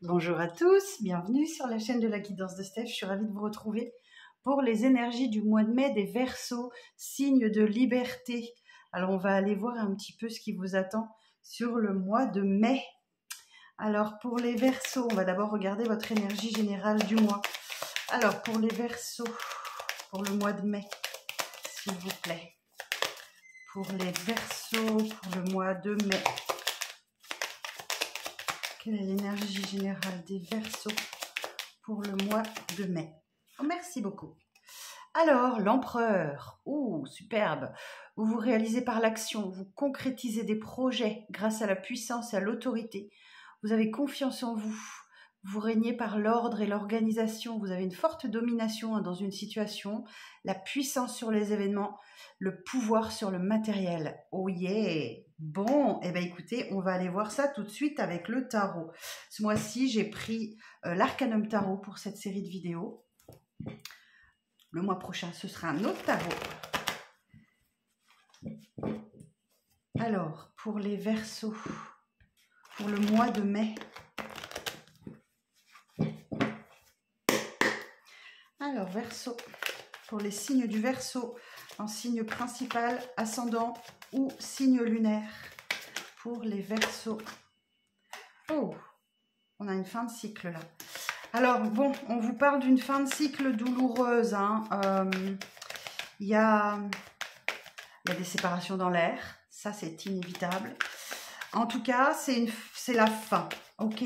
Bonjour à tous, bienvenue sur la chaîne de la guidance de Steph. Je suis ravie de vous retrouver pour les énergies du mois de mai des Verseaux, signe de liberté. Alors on va aller voir un petit peu ce qui vous attend sur le mois de mai. Alors pour les Verseaux, on va d'abord regarder votre énergie générale du mois. Alors pour les Verseaux, pour le mois de mai, s'il vous plaît. Pour les Verseaux, pour le mois de mai. Quelle est l'énergie générale des Verseaux pour le mois de mai? Oh, merci beaucoup. Alors, l'empereur. Oh, superbe. Vous vous réalisez par l'action, vous concrétisez des projets grâce à la puissance et à l'autorité. Vous avez confiance en vous. Vous régnez par l'ordre et l'organisation. Vous avez une forte domination dans une situation, la puissance sur les événements, le pouvoir sur le matériel. Oh yeah! Bon, eh bien écoutez, on va aller voir ça tout de suite avec le tarot. Ce mois-ci, j'ai pris l'Arcanum Tarot pour cette série de vidéos. Le mois prochain, ce sera un autre tarot. Alors, pour les Verseaux, pour le mois de mai. Alors, Verseau, pour les signes du Verseau, en signe principal, ascendant ou signe lunaire. Pour les Verseaux. Oh, on a une fin de cycle là. Alors, bon, on vous parle d'une fin de cycle douloureuse. Il y a des séparations dans l'air. Ça, c'est inévitable. En tout cas, c'est la fin. Ok ?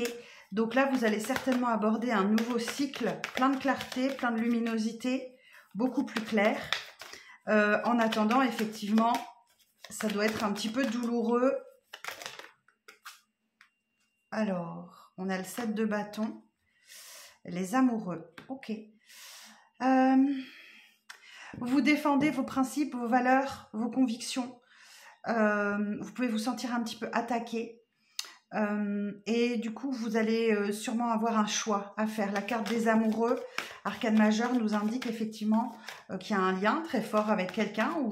Donc là, vous allez certainement aborder un nouveau cycle, plein de clarté, plein de luminosité, beaucoup plus clair. En attendant, effectivement, ça doit être un petit peu douloureux. Alors, on a le 7 de bâton. Les amoureux. Ok. Vous défendez vos principes, vos valeurs, vos convictions. Vous pouvez vous sentir un petit peu attaqué. Et du coup, vous allez sûrement avoir un choix à faire. La carte des amoureux, arcane majeure, nous indique effectivement qu'il y a un lien très fort avec quelqu'un ou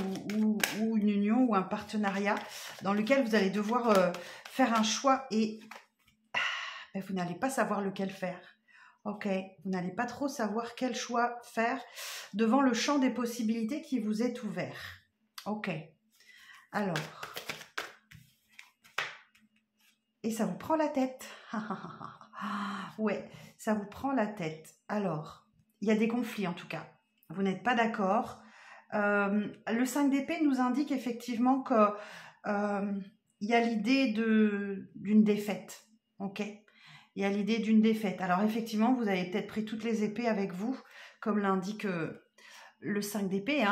une union ou un partenariat dans lequel vous allez devoir faire un choix et vous n'allez pas savoir lequel faire. Ok, vous n'allez pas trop savoir quel choix faire devant le champ des possibilités qui vous est ouvert. Ok, alors... Et ça vous prend la tête. Ouais, ça vous prend la tête. Alors, il y a des conflits en tout cas. Vous n'êtes pas d'accord. Le 5 d'épée nous indique effectivement que il y a l'idée d'une défaite. Ok, il y a l'idée d'une défaite. Alors effectivement, vous avez peut-être pris toutes les épées avec vous, comme l'indique le 5 d'épée.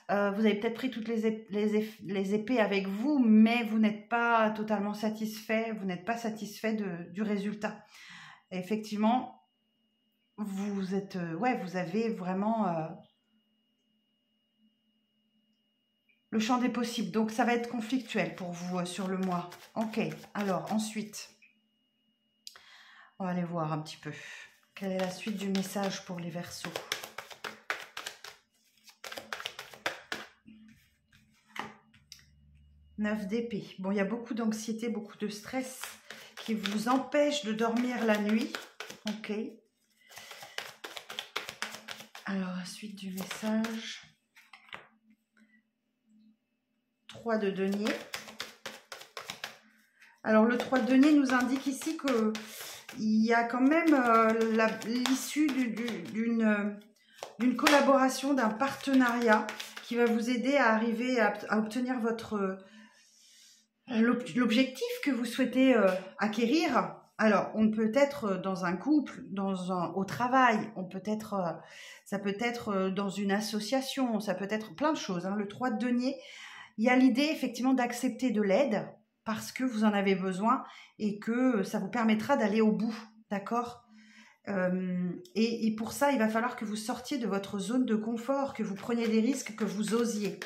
Vous avez peut-être pris toutes les épées avec vous, mais vous n'êtes pas totalement satisfait, vous n'êtes pas satisfait du résultat. Et effectivement, vous êtes, vous avez vraiment le champ des possibles. Donc, ça va être conflictuel pour vous sur le mois. Ok, alors ensuite, on va aller voir un petit peu. Quelle est la suite du message pour les Verseaux ? Neuf d'épée. Bon, il y a beaucoup d'anxiété, beaucoup de stress qui vous empêche de dormir la nuit. Ok. Alors, la suite du message. 3 de denier. Alors, le 3 de denier nous indique ici qu'il y a quand même l'issue d'une collaboration, d'un partenariat qui va vous aider à arriver à obtenir l'objectif que vous souhaitez acquérir. Alors, on peut être dans un couple, au travail, ça peut être dans une association, ça peut être plein de choses. Le 3 de denier, il y a l'idée effectivement d'accepter de l'aide parce que vous en avez besoin et que ça vous permettra d'aller au bout, d'accord ? Et pour ça, il va falloir que vous sortiez de votre zone de confort, que vous preniez des risques, que vous osiez.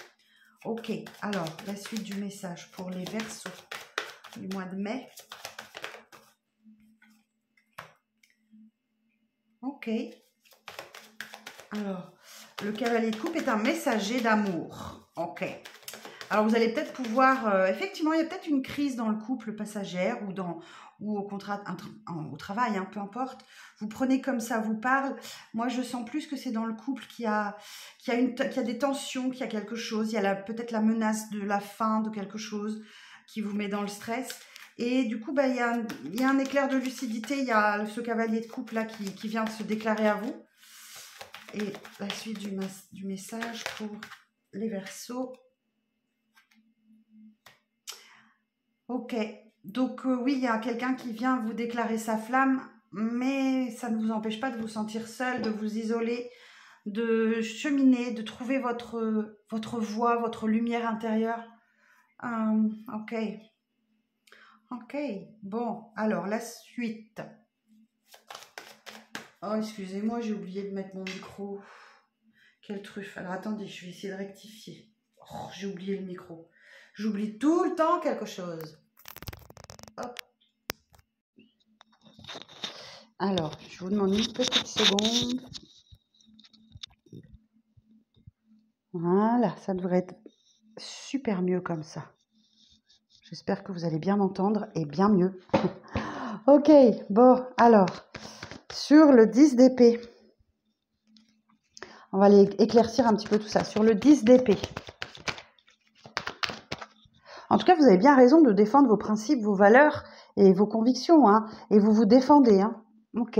Ok, alors, la suite du message pour les Verseaux du mois de mai. Ok. Alors, le cavalier de coupe est un messager d'amour. Ok. Alors, vous allez peut-être pouvoir... effectivement, il y a peut-être une crise dans le couple passagère ou ou au travail, hein, peu importe. Vous prenez comme ça vous parle. Moi, je sens plus que c'est dans le couple qu'il y a des tensions, qu'il y a quelque chose. Il y a peut-être la menace de la fin de quelque chose qui vous met dans le stress. Et du coup, il y a un éclair de lucidité. Il y a ce cavalier de coupe là qui vient de se déclarer à vous. Et la suite du message pour les Verseaux. Ok, donc oui, il y a quelqu'un qui vient vous déclarer sa flamme, mais ça ne vous empêche pas de vous sentir seul, de vous isoler, de cheminer, de trouver votre voie, votre lumière intérieure. Ok, ok, bon, alors la suite. Oh, excusez-moi, j'ai oublié de mettre mon micro. Quelle truffe. Alors attendez, je vais essayer de rectifier. Oh, j'ai oublié le micro. J'oublie tout le temps quelque chose. Hop. Alors, je vous demande une petite seconde. Voilà, ça devrait être super mieux comme ça. J'espère que vous allez bien m'entendre et bien mieux. Ok, bon, alors, sur le 10 d'épée, on va aller éclaircir un petit peu tout ça. Sur le 10 d'épée, en tout cas, vous avez bien raison de défendre vos principes, vos valeurs et vos convictions, hein, et vous vous défendez. Hein. Ok,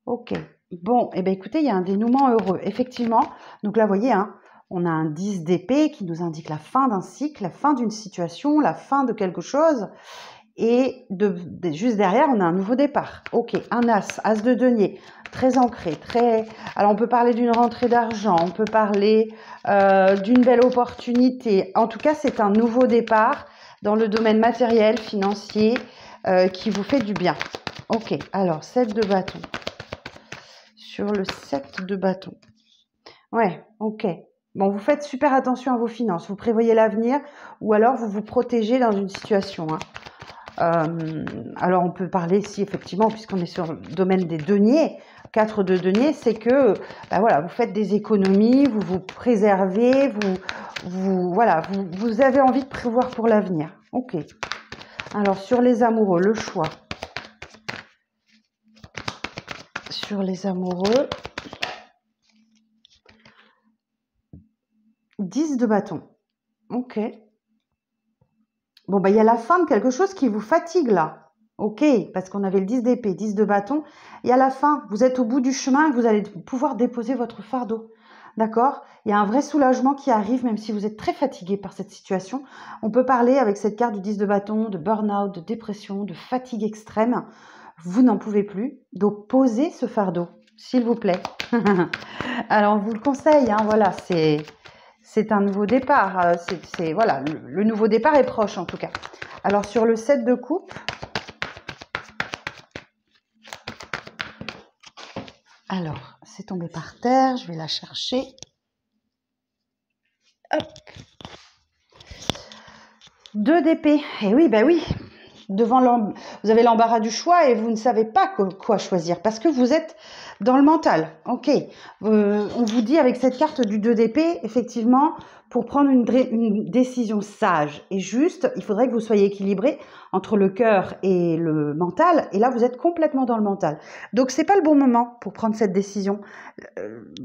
ok. Bon, eh bien écoutez, il y a un dénouement heureux, effectivement. Donc là, vous voyez, hein, on a un 10 d'épée qui nous indique la fin d'un cycle, la fin d'une situation, la fin de quelque chose. Et juste derrière, on a un nouveau départ. Ok, un as de denier, très ancré, très... Alors, on peut parler d'une rentrée d'argent, on peut parler d'une belle opportunité. En tout cas, c'est un nouveau départ dans le domaine matériel, financier, qui vous fait du bien. Ok, alors, 7 de bâton. Sur le 7 de bâton. Ouais, ok. Bon, vous faites super attention à vos finances. Vous prévoyez l'avenir ou alors vous vous protégez dans une situation. Hein. Alors, on peut parler ici, effectivement, puisqu'on est sur le domaine des deniers, 4 de deniers, c'est que voilà, vous faites des économies, vous vous préservez, vous avez envie de prévoir pour l'avenir. Ok. Alors, sur les amoureux, le choix. Sur les amoureux, 10 de bâton. Ok. Bon, il y a la fin de quelque chose qui vous fatigue là. Ok, parce qu'on avait le 10 d'épée, 10 de bâton. Il y a la fin, vous êtes au bout du chemin et vous allez pouvoir déposer votre fardeau. D'accord? Il y a un vrai soulagement qui arrive, même si vous êtes très fatigué par cette situation. On peut parler avec cette carte du 10 de bâton, de burn-out, de dépression, de fatigue extrême. Vous n'en pouvez plus. Donc, posez ce fardeau, s'il vous plaît. Alors, on vous le conseille, hein, voilà, c'est un nouveau départ. Voilà, le nouveau départ est proche en tout cas. Alors sur le 7 de coupe, alors c'est tombé par terre, je vais la chercher. Hop. 2 d'épée. Et oui, ben oui. Vous avez l'embarras du choix et vous ne savez pas quoi choisir parce que vous êtes dans le mental. Ok. On vous dit avec cette carte du 2 d'épée, effectivement, pour prendre une décision sage et juste, il faudrait que vous soyez équilibré entre le cœur et le mental. Et là, vous êtes complètement dans le mental. Donc, c'est pas le bon moment pour prendre cette décision.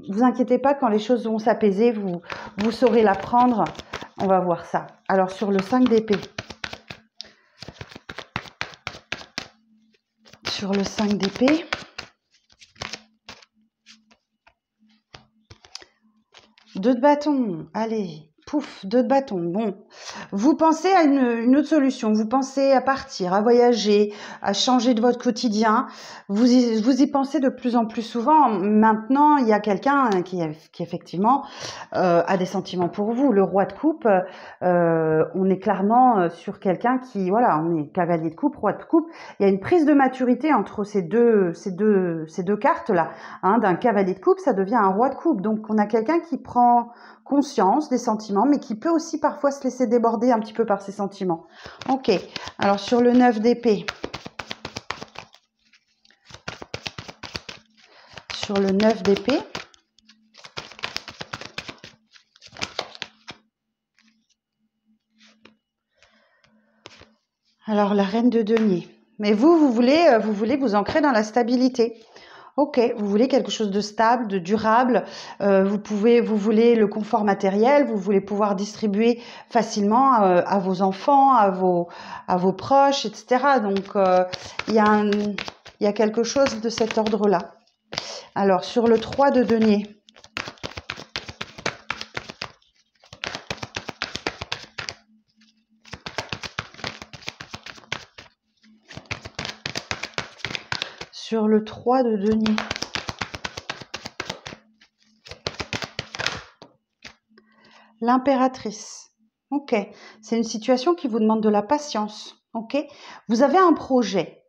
Vous inquiétez pas, quand les choses vont s'apaiser, vous saurez la prendre. On va voir ça. Alors, sur le 5 d'épée. Sur le 5 d'épée. Deux de bâton. Allez, pouf, 2 de bâton. Bon, vous pensez à une autre solution. Vous pensez à partir, à voyager, à changer de votre quotidien. Vous y pensez de plus en plus souvent. Maintenant, il y a quelqu'un qui effectivement a des sentiments pour vous. Le roi de coupe, on est clairement sur quelqu'un qui, voilà, on est cavalier de coupe, roi de coupe. Il y a une prise de maturité entre ces deux cartes-là. Hein, d'un cavalier de coupe, ça devient un roi de coupe. Donc, on a quelqu'un qui prend conscience des sentiments, mais qui peut aussi parfois se laisser déborder un petit peu par ses sentiments. Ok, alors sur le 9 d'épée. Sur le 9 d'épée. Alors, la reine de denier. Mais vous voulez vous ancrer dans la stabilité. Ok, vous voulez quelque chose de stable, de durable. Vous voulez le confort matériel. Vous voulez pouvoir distribuer facilement à vos enfants, à vos proches, etc. Donc, il y a quelque chose de cet ordre-là. Alors, sur le 3 de denier. Sur le 3 de denier. L'impératrice. Ok, c'est une situation qui vous demande de la patience. Ok, vous avez un projet.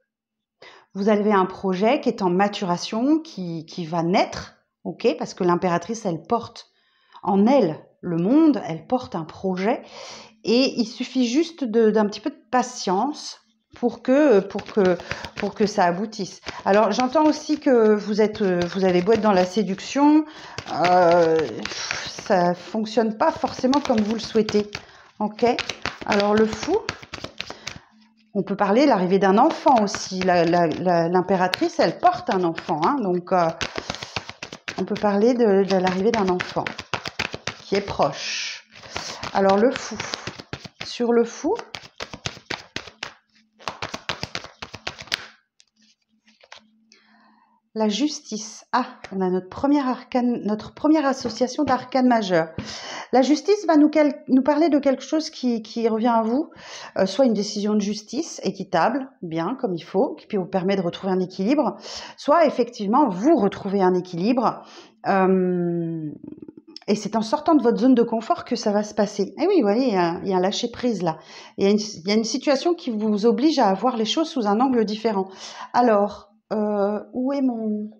Vous avez un projet qui est en maturation, qui va naître. Ok, parce que l'impératrice, elle porte en elle le monde, elle porte un projet. Et il suffit juste d'un petit peu de patience pour que ça aboutisse. Alors, j'entends aussi que vous avez beau être dans la séduction, ça fonctionne pas forcément comme vous le souhaitez. Ok. Alors, le fou, on peut parler de l'arrivée d'un enfant aussi. L'impératrice, elle porte un enfant, hein, donc on peut parler de l'arrivée d'un enfant qui est proche. Alors, le fou. Sur le fou, la justice. Ah, on a notre première association d'arcanes majeures. La justice va nous parler de quelque chose qui revient à vous, soit une décision de justice équitable, bien comme il faut, qui vous permet de retrouver un équilibre, soit effectivement vous retrouvez un équilibre. Et c'est en sortant de votre zone de confort que ça va se passer. Et oui, vous voyez, il y a un lâcher-prise là. Il y a une situation qui vous oblige à voir les choses sous un angle différent. Alors, où est mon...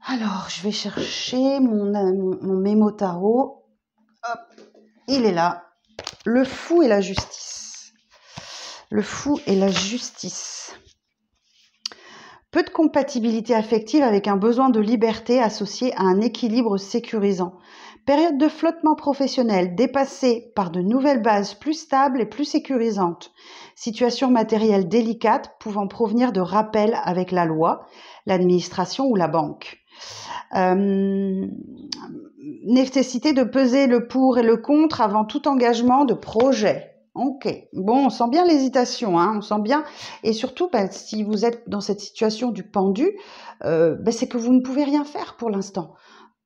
Alors, je vais chercher mon mémo tarot. Hop, il est là. Le fou et la justice. Le fou et la justice. Peu de compatibilité affective avec un besoin de liberté associé à un équilibre sécurisant. Période de flottement professionnel dépassée par de nouvelles bases plus stables et plus sécurisantes. Situation matérielle délicate pouvant provenir de rappels avec la loi, l'administration ou la banque. Nécessité de peser le pour et le contre avant tout engagement de projet. Ok, bon, on sent bien l'hésitation, hein, on sent bien, et surtout, si vous êtes dans cette situation du pendu, c'est que vous ne pouvez rien faire pour l'instant.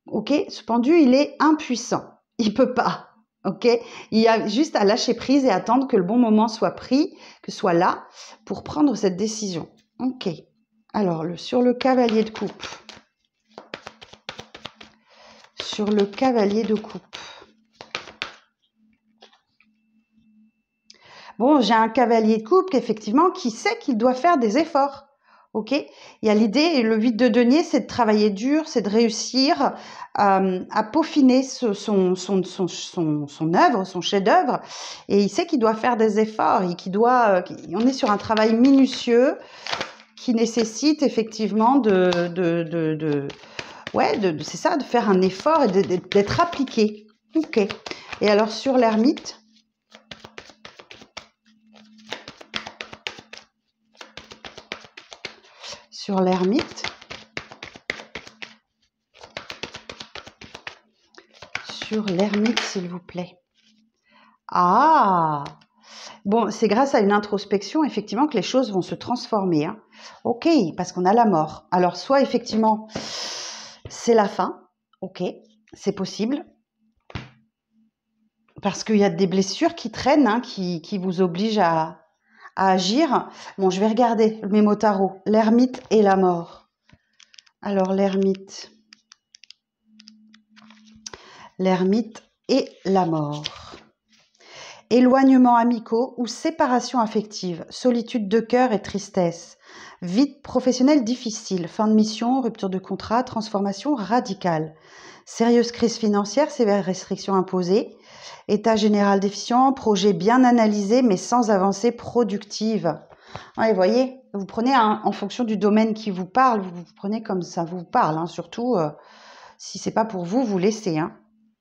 Ok, ce pendu, il est impuissant, il peut pas. Ok, il y a juste à lâcher prise et attendre que le bon moment soit pris, que soit là pour prendre cette décision. Ok, alors sur le cavalier de coupe. Sur le cavalier de coupe. Bon, j'ai un cavalier de coupe effectivement qui sait qu'il doit faire des efforts. Ok, il y a l'idée, et le 8 de denier, c'est de travailler dur, c'est de réussir à peaufiner son œuvre, son chef-d'œuvre, et il sait qu'il doit faire des efforts, et on est sur un travail minutieux qui nécessite effectivement c'est ça, de faire un effort et d'être appliqué. Ok. Et alors sur l'ermite. Sur l'ermite. Sur l'ermite, s'il vous plaît. Ah! Bon, c'est grâce à une introspection, effectivement, que les choses vont se transformer. Hein. Ok, parce qu'on a la mort. Alors, soit, effectivement, c'est la fin. Ok, c'est possible. Parce qu'il y a des blessures qui traînent, hein, qui vous obligent à agir. Bon, je vais regarder le mémo tarot. L'ermite et la mort. Alors, l'ermite. L'ermite et la mort. Éloignements amicaux ou séparation affective, solitude de cœur et tristesse, vie professionnelle difficile, fin de mission, rupture de contrat, transformation radicale, sérieuse crise financière, sévères restrictions imposées, état général déficient, projet bien analysé mais sans avancée productive. Ouais, vous voyez, vous prenez en fonction du domaine qui vous parle, vous prenez comme ça vous parle, hein, surtout si c'est pas pour vous, vous laissez. Hein.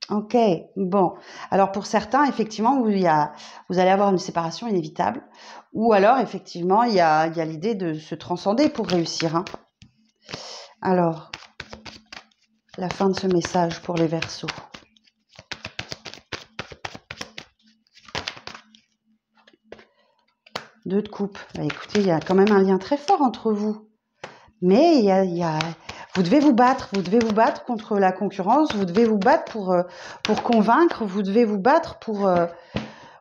Ok, bon. Alors pour certains, effectivement, vous allez avoir une séparation inévitable. Ou alors, effectivement, il y a l'idée de se transcender pour réussir, hein. Alors, la fin de ce message pour les Verseaux. Deux de coupe. Bah, écoutez, il y a quand même un lien très fort entre vous. Mais vous devez vous battre contre la concurrence, vous devez vous battre pour convaincre, vous devez vous battre pour...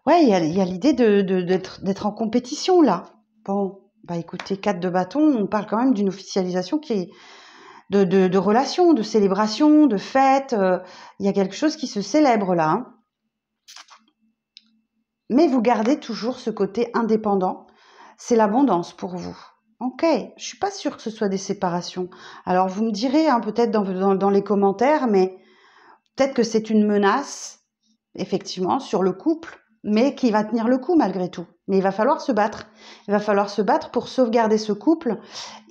Ouais, il y a l'idée d'être en compétition, là. Bon, bah écoutez, 4 de bâton, on parle quand même d'une officialisation qui est de relation, de célébration, de fête. Il y a quelque chose qui se célèbre, là, hein. Mais vous gardez toujours ce côté indépendant. C'est l'abondance pour vous. Ok, je suis pas sûre que ce soit des séparations. Alors vous me direz, hein, peut-être dans les commentaires, mais peut-être que c'est une menace, effectivement, sur le couple, mais qui va tenir le coup malgré tout. Mais il va falloir se battre. Il va falloir se battre pour sauvegarder ce couple.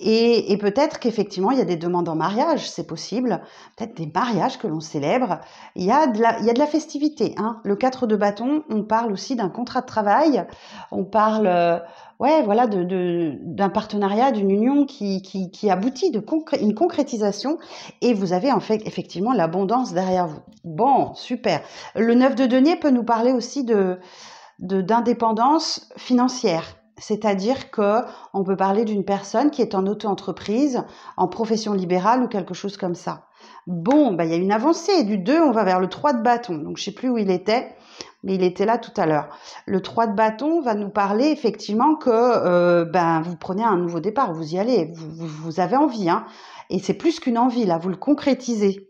Et peut-être qu'effectivement, il y a des demandes en mariage, c'est possible. Peut-être des mariages que l'on célèbre. Il y a de la festivité, hein. Le 4 de bâton, on parle aussi d'un contrat de travail. On parle, ouais, voilà, d'un partenariat, d'une union qui aboutit, une concrétisation. Et vous avez en fait, effectivement, l'abondance derrière vous. Bon, super. Le 9 de denier peut nous parler aussi d'indépendance financière. C'est-à-dire que on peut parler d'une personne qui est en auto-entreprise, en profession libérale ou quelque chose comme ça. Bon, bah, il y a une avancée. Du 2, on va vers le 3 de bâton. Donc, je sais plus où il était, mais il était là tout à l'heure. Le 3 de bâton va nous parler effectivement que ben, vous prenez un nouveau départ, vous y allez, vous avez envie, hein. Et c'est plus qu'une envie, là, vous le concrétisez.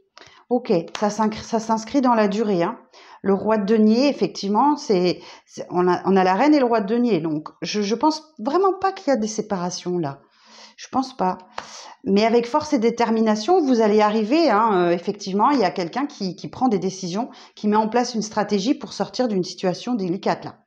Ok, ça s'inscrit dans la durée, hein. Le roi de denier, effectivement, on a la reine et le roi de denier. Donc, je pense vraiment pas qu'il y a des séparations là. Je pense pas. Mais avec force et détermination, vous allez y arriver, hein. Effectivement, il y a quelqu'un qui prend des décisions, qui met en place une stratégie pour sortir d'une situation délicate là.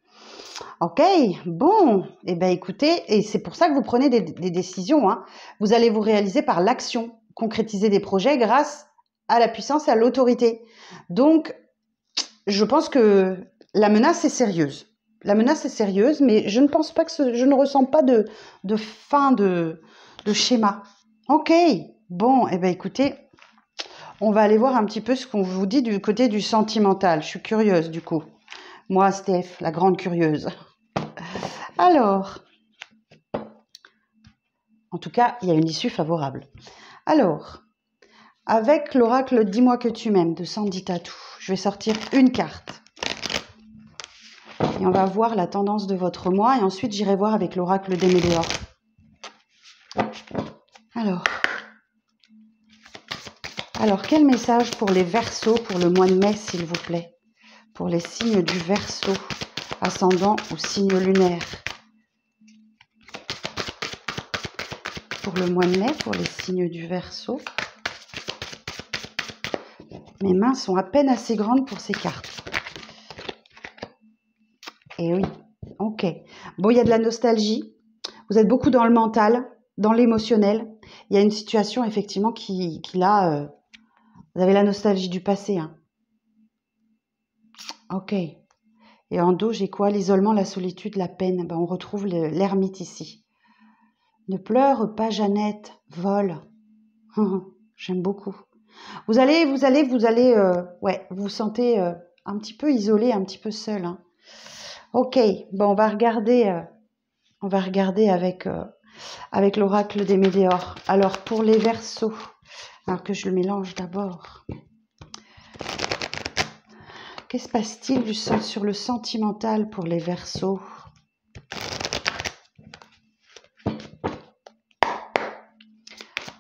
Ok, bon, eh ben écoutez, et c'est pour ça que vous prenez des décisions, hein. Vous allez vous réaliser par l'action, concrétiser des projets grâce à la puissance et à l'autorité. Donc, je pense que la menace est sérieuse. La menace est sérieuse, mais je ne pense pas que je ne ressens pas de fin de schéma. Ok, bon, eh ben écoutez, on va aller voir un petit peu ce qu'on vous dit du côté du sentimental. Je suis curieuse du coup. Moi, Steph, la grande curieuse. Alors, en tout cas, il y a une issue favorable. Alors, avec l'oracle Dis-moi que tu m'aimes de Sandy Tatou, je vais sortir une carte. Et on va voir la tendance de votre mois. Et ensuite, j'irai voir avec l'oracle des Météores. Alors, quel message pour les Verseaux pour le mois de mai, s'il vous plaît? Pour les signes du Verseau, ascendant ou signe lunaire. Pour le mois de mai, pour les signes du Verseau. Mes mains sont à peine assez grandes pour ces cartes. Et oui, ok. Bon, il y a de la nostalgie. Vous êtes beaucoup dans le mental, dans l'émotionnel. Il y a une situation, effectivement, qui là, vous avez la nostalgie du passé, hein. Ok. Et en dos, j'ai quoi? L'isolement, la solitude, la peine. Ben, on retrouve l'ermite ici. Ne pleure pas, Jeannette. Vole. J'aime beaucoup. Vous allez, ouais, vous vous sentez un petit peu isolé, un petit peu seul, hein. Ok. Bon, on va regarder avec l'oracle des Météores. Alors, pour les Verseaux, alors que je le mélange d'abord. Qu'est-ce qui se passe-t-il sur le sentimental pour les Verseaux?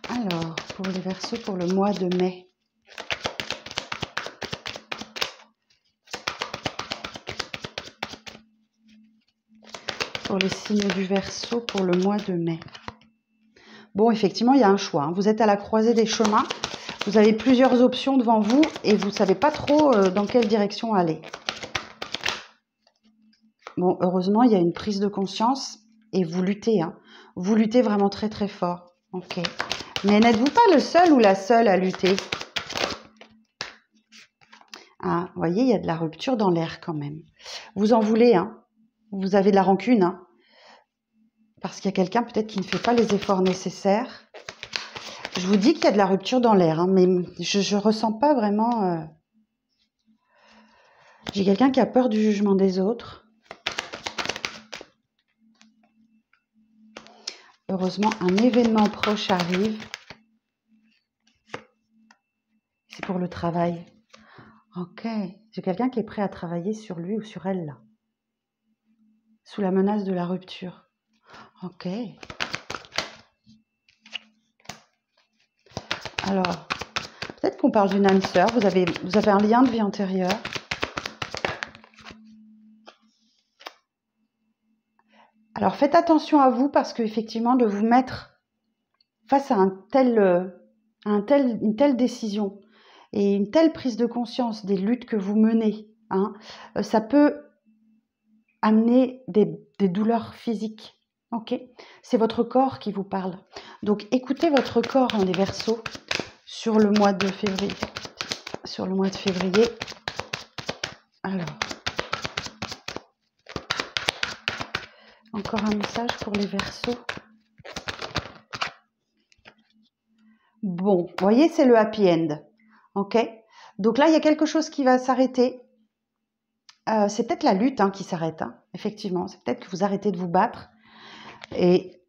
Alors, pour les Verseaux, pour le mois de mai. Pour les signes du Verseau, pour le mois de mai. Bon, effectivement, il y a un choix, hein. Vous êtes à la croisée des chemins. Vous avez plusieurs options devant vous et vous ne savez pas trop dans quelle direction aller. Bon, heureusement, il y a une prise de conscience et vous luttez, hein. Vous luttez vraiment très très fort. Ok. Mais n'êtes-vous pas le seul ou la seule à lutter? Ah, vous voyez, il y a de la rupture dans l'air quand même. Vous en voulez, hein? Vous avez de la rancune, hein? Parce qu'il y a quelqu'un peut-être qui ne fait pas les efforts nécessaires. Je vous dis qu'il y a de la rupture dans l'air, hein, mais je ne ressens pas vraiment... J'ai quelqu'un qui a peur du jugement des autres. Heureusement, un événement proche arrive. C'est pour le travail. Ok, j'ai quelqu'un qui est prêt à travailler sur lui ou sur elle, là. Sous la menace de la rupture. Ok. Alors, peut-être qu'on parle d'une âme sœur. Vous avez un lien de vie antérieure. Alors, faites attention à vous parce qu'effectivement, de vous mettre face à une telle décision et une telle prise de conscience des luttes que vous menez, hein, ça peut amener des douleurs physiques. Ok, c'est votre corps qui vous parle. Donc, écoutez votre corps, hein, les Verseaux, sur le mois de février. Sur le mois de février. Alors, encore un message pour les Verseaux. Bon, vous voyez, c'est le happy end. Ok, donc là, il y a quelque chose qui va s'arrêter. C'est peut-être la lutte, hein, qui s'arrête. Hein. Effectivement, c'est peut-être que vous arrêtez de vous battre et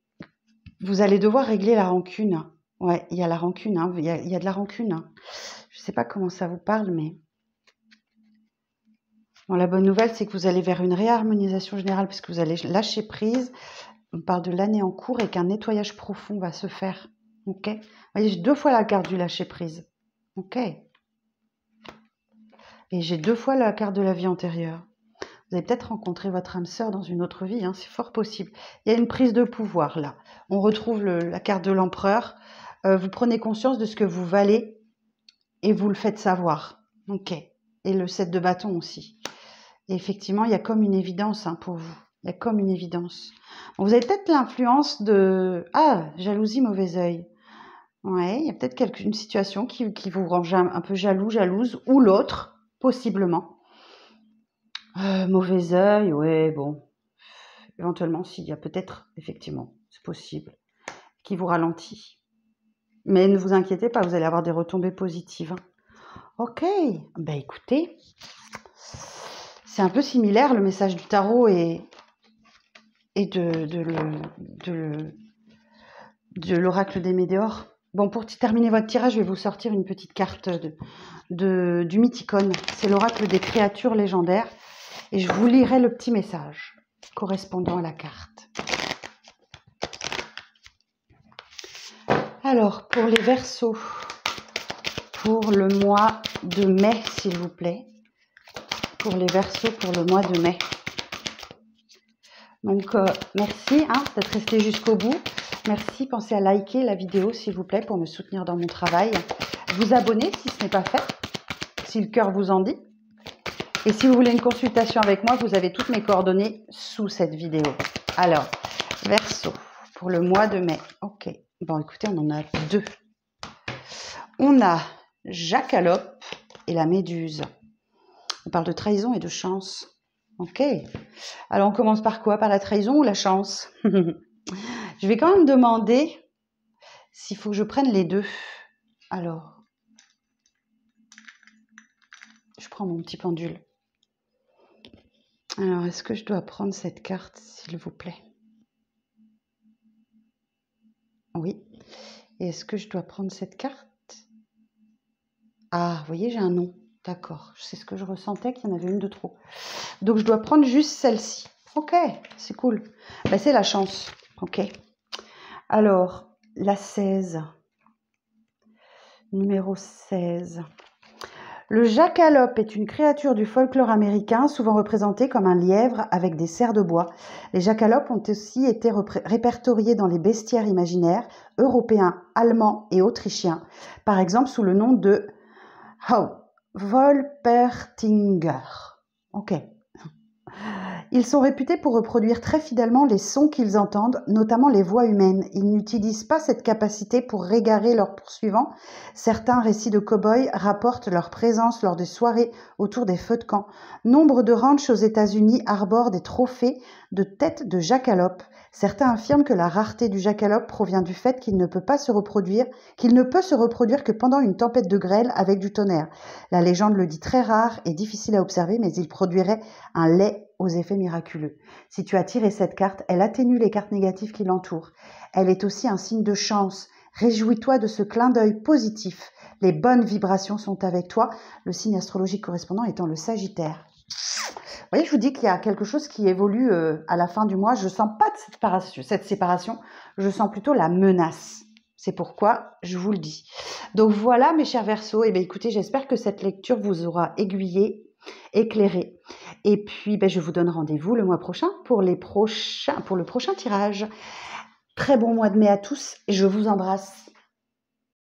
vous allez devoir régler la rancune. Ouais, il y a la rancune. Hein. Il y a de la rancune. Hein. Je ne sais pas comment ça vous parle, mais... Bon, la bonne nouvelle, c'est que vous allez vers une réharmonisation générale parce que vous allez lâcher prise. On parle de l'année en cours et qu'un nettoyage profond va se faire. Ok. Vous voyez, j'ai 2 fois la carte du lâcher prise. Ok. Et j'ai 2 fois la carte de la vie antérieure. Vous avez peut-être rencontré votre âme sœur dans une autre vie, hein, c'est fort possible. Il y a une prise de pouvoir là. On retrouve la carte de l'empereur. Vous prenez conscience de ce que vous valez et vous le faites savoir. Ok. Et le 7 de bâton aussi. Et effectivement, il y a comme une évidence, hein, pour vous. Il y a comme une évidence. Bon, vous avez peut-être l'influence de... Ah, jalousie, mauvais œil. Ouais, il y a peut-être une situation qui vous rend un peu jaloux, jalouse, ou l'autre, possiblement. Mauvais œil, ouais, bon. Éventuellement, s'il y a peut-être, effectivement, c'est possible, qui vous ralentit. Mais ne vous inquiétez pas, vous allez avoir des retombées positives. Hein. Ok, ben écoutez, c'est un peu similaire le message du tarot et de l'oracle des météores. Bon, pour terminer votre tirage, je vais vous sortir une petite carte du Mythicone. C'est l'oracle des créatures légendaires. Et je vous lirai le petit message correspondant à la carte. Alors, pour les Verseaux, pour le mois de mai, s'il vous plaît. Pour les Verseaux, pour le mois de mai. Donc, merci d'être resté jusqu'au bout. Merci, pensez à liker la vidéo, s'il vous plaît, pour me soutenir dans mon travail. Vous abonner si ce n'est pas fait, si le cœur vous en dit. Et si vous voulez une consultation avec moi, vous avez toutes mes coordonnées sous cette vidéo. Alors, Verseau, pour le mois de mai. Ok. Bon, écoutez, on en a 2. On a Jackalope et la Méduse. On parle de trahison et de chance. Ok. Alors, on commence par quoi? Par la trahison ou la chance? Je vais quand même demander s'il faut que je prenne les 2. Alors, je prends mon petit pendule. Alors, est-ce que je dois prendre cette carte, s'il vous plaît? Oui. Et est-ce que je dois prendre cette carte? Ah, vous voyez, j'ai un nom. D'accord. C'est ce que je ressentais, qu'il y en avait une de trop. Donc, je dois prendre juste celle-ci. Ok, c'est cool. Ben, c'est la chance. Ok. Alors, la 16. Numéro 16. Le jackalope est une créature du folklore américain, souvent représentée comme un lièvre avec des serres de bois. Les jackalopes ont aussi été répertoriés dans les bestiaires imaginaires européens, allemands et autrichiens, par exemple sous le nom de Wolpertinger. Ok. Ils sont réputés pour reproduire très fidèlement les sons qu'ils entendent, notamment les voix humaines. Ils n'utilisent pas cette capacité pour égarer leurs poursuivants. Certains récits de cow-boys rapportent leur présence lors des soirées autour des feux de camp. Nombre de ranchs aux États-Unis arborent des trophées de têtes de jackalope. Certains affirment que la rareté du jackalope provient du fait qu'il ne peut se reproduire que pendant une tempête de grêle avec du tonnerre. La légende le dit très rare et difficile à observer, mais il produirait un lait aux effets miraculeux. Si tu as tiré cette carte, elle atténue les cartes négatives qui l'entourent. Elle est aussi un signe de chance. Réjouis-toi de ce clin d'œil positif. Les bonnes vibrations sont avec toi, le signe astrologique correspondant étant le Sagittaire. Vous voyez, je vous dis qu'il y a quelque chose qui évolue à la fin du mois. Je ne sens pas de cette séparation, je sens plutôt la menace. C'est pourquoi je vous le dis. Donc voilà mes chers Verseaux, eh bien, écoutez, j'espère que cette lecture vous aura aiguillé, éclairé. Et puis je vous donne rendez-vous le mois prochain pour le prochain tirage. Très bon mois de mai à tous et je vous embrasse.